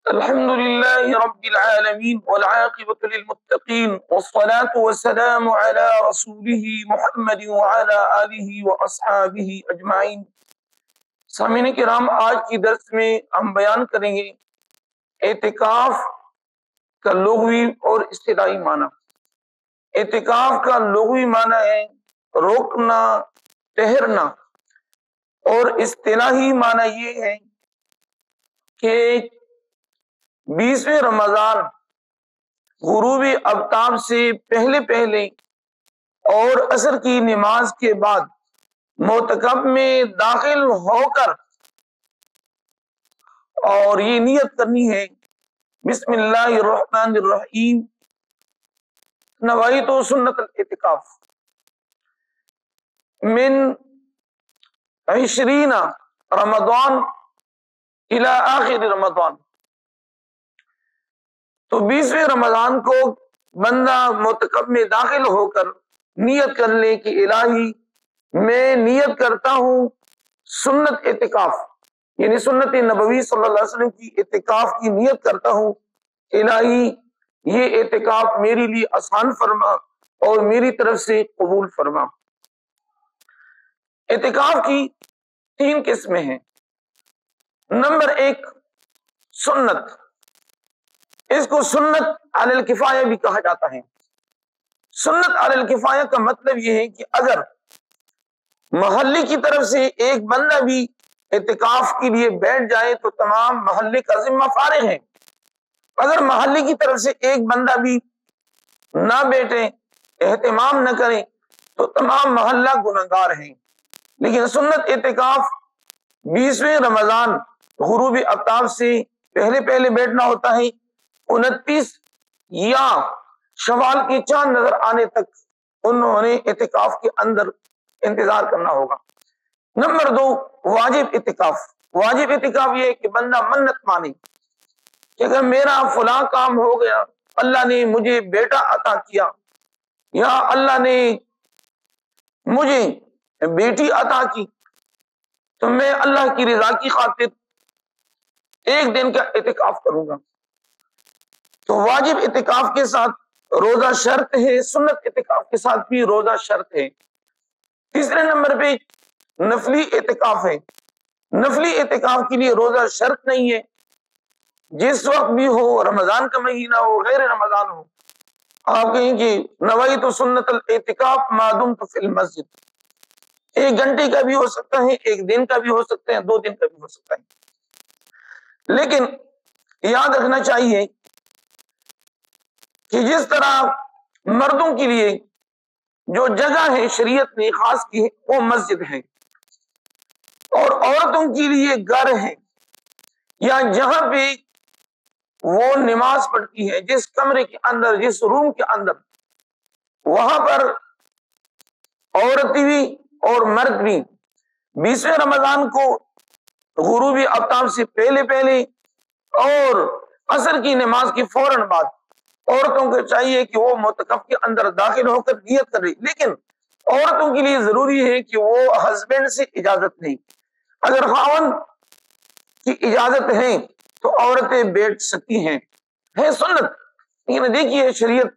الحمد لله رب العالمين والعاقبة للمتقين والصلاة والسلام على رسوله محمد وعلى آله وأصحابه أجمعين۔ سامعین کرام، آج کی درس میں ہم بیان کریں گے اعتکاف کا لغوی اور اصطلاحی معنی۔ اعتکاف کا لغوی معنی ہے روکنا، ٹھہرنا، اور اصطلاحی معنی یہ ہے کہ 20ویں رمضان غروب آفتاب سے پہلے اور عصر کی نماز کے بعد معتکف میں داخل ہو کر اور یہ نیت کرنی ہے، بسم اللہ الرحمن الرحیم، نویت سنت الاعتکاف من 20 رمضان الى آخر رمضان۔ تو 20ویں رمضان کو بندہ معتکف میں داخل ہو کر نیت کر لے کہ الہی میں نیت کرتا ہوں سنت اعتکاف، یعنی سنت نبوی صلی اللہ علیہ وسلم کی اعتکاف کی نیت کرتا ہوں، الہی یہ اعتکاف میرے لیے آسان فرما اور میری طرف سے قبول فرما۔ اعتکاف کی 3 قسمیں ہیں۔ نمبر 1 سنت، اس کو سنت علی الکفایہ بھی کہا جاتا ہے۔ سنت علی الکفایہ کا مطلب یہ ہے کہ اگر محلے کی طرف سے ایک بندہ بھی اعتکاف کے لیے بیٹھ جائے تو تمام محلے کا ذمہ فارغ ہے۔ اگر محلے کی طرف سے ایک بندہ بھی نہ بیٹھے، اہتمام نہ کرے، تو تمام محلہ گنہگار ہیں۔ لیکن سنت اعتکاف 20ویں رمضان غروب آفتاب سے پہلے بیٹھنا ہوتا ہے، 29 یا شوال کی چاند نظر آنے تک انہوں نے اعتکاف کے اندر انتظار کرنا ہوگا۔ نمبر 2 واجب اعتکاف۔ واجب اعتکاف یہ ہے کہ بندہ منت مانے کہ اگر میرا فلاں کام ہو گیا، اللہ نے مجھے بیٹا عطا کیا یا اللہ نے مجھے بیٹی عطا کی، تو میں اللہ کی رضا کی خاطر 1 دن کا اعتکاف کروں گا۔ تو واجب اعتکاف کے ساتھ روزہ شرط ہے، سنت اعتکاف کے ساتھ بھی روزہ شرط ہے۔ تیسرے نمبر پہ نفلی اعتکاف ہے۔ نفلی اعتکاف کے لیے روزہ شرط نہیں ہے، جس وقت بھی ہو، رمضان کا مہینہ ہو، غیر رمضان ہو، آپ کہیں کہ نویت سنت الاعتکاف ما دمت فی المسجد، 1 گھنٹے کا بھی ہو سکتا ہے، 1 دن کا بھی ہو سکتا ہے، 2 دن کا بھی ہو سکتا ہے۔ لیکن یاد رکھنا چاہیے کہ جس طرح مردوں کے لیے جو جگہ ہے شریعت نے خاص کی ہے وہ مسجد ہے، اور عورتوں کے لیے گھر ہے یا جہاں پہ وہ نماز پڑھتی ہے، جس کمرے کے اندر، جس روم کے اندر، وہاں پر عورت بھی اور مرد بھی 20ویں رمضان کو غروب آفتاب سے پہلے اور عصر کی نماز کی فوراً بعد عورتوں کو چاہیے کہ وہ معتکف کے اندر داخل ہو کر نیت کر رہی، لیکن عورتوں کے لیے ضروری ہے کہ وہ ہسبینڈ سے اجازت لیں۔ اگر خاوند کی اجازت ہے تو عورتیں بیٹھ سکتی ہیں، ہے سنت۔ لیکن دیکھیے شریعت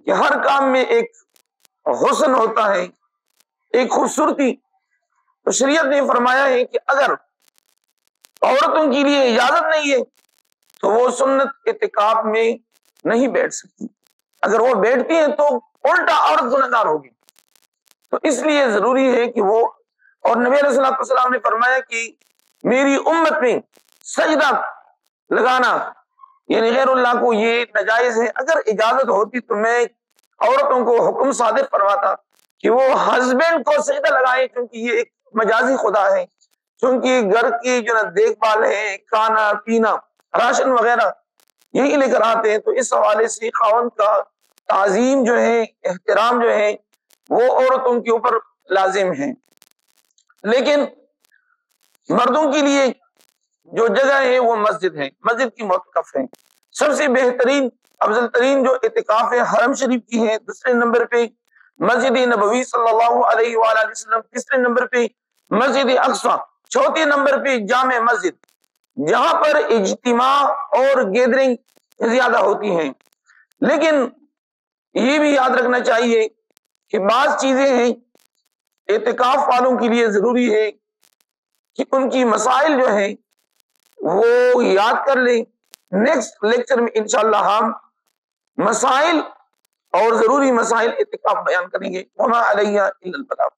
کہ ہر کام میں ایک حسن ہوتا ہے، ایک خوبصورتی، تو شریعت نے فرمایا ہے کہ اگر عورتوں کے لیے اجازت نہیں ہے تو وہ سنت اعتکاف میں نہیں بیٹھ سکتی۔ اگر وہ بیٹھتی ہیں تو الٹا عورت گنہگار ہوگی۔ تو اس لیے ضروری ہے کہ وہ، اور نبی علیہ الصلوۃ والسلام نے فرمایا کہ میری امت میں سجدہ لگانا یعنی غیر اللہ کو یہ ناجائز ہے۔ اگر اجازت ہوتی تو میں عورتوں کو حکم صادر فرماتا کہ وہ ہسبینڈ کو سجدہ لگائیں، کیونکہ یہ ایک مجازی خدا ہے، کیونکہ گھر کی جو نا دیکھ بھال ہے، کھانا پینا، راشن وغیرہ یہی لے کر آتے ہیں۔ تو اس حوالے سے خاوند کا تعظیم جو ہے، احترام جو ہے، وہ عورتوں کے اوپر لازم ہے۔ لیکن مردوں کے لیے جو جگہ ہے وہ مسجد ہے، مسجد کی معتکف ہے۔ سب سے بہترین، افضل ترین جو اعتکاف ہے حرم شریف کی ہے، 2 نمبر پہ مسجد نبوی صلی اللہ علیہ وآلہ وسلم، 3 نمبر پہ مسجد اقصی، 4 نمبر پہ جامع مسجد، جہاں پر اجتماع اور گیدرنگ زیادہ ہوتی ہیں، لیکن یہ بھی یاد رکھنا چاہیے کہ بعض چیزیں ہیں اعتکاف والوں کے لیے ضروری ہے کہ ان کی مسائل جو ہیں وہ یاد کر لیں۔ نیکسٹ لیکچر میں انشاءاللہ ہم مسائل اور ضروری مسائل اعتکاف بیان کریں گے۔ وما علیہ الا البلاغ۔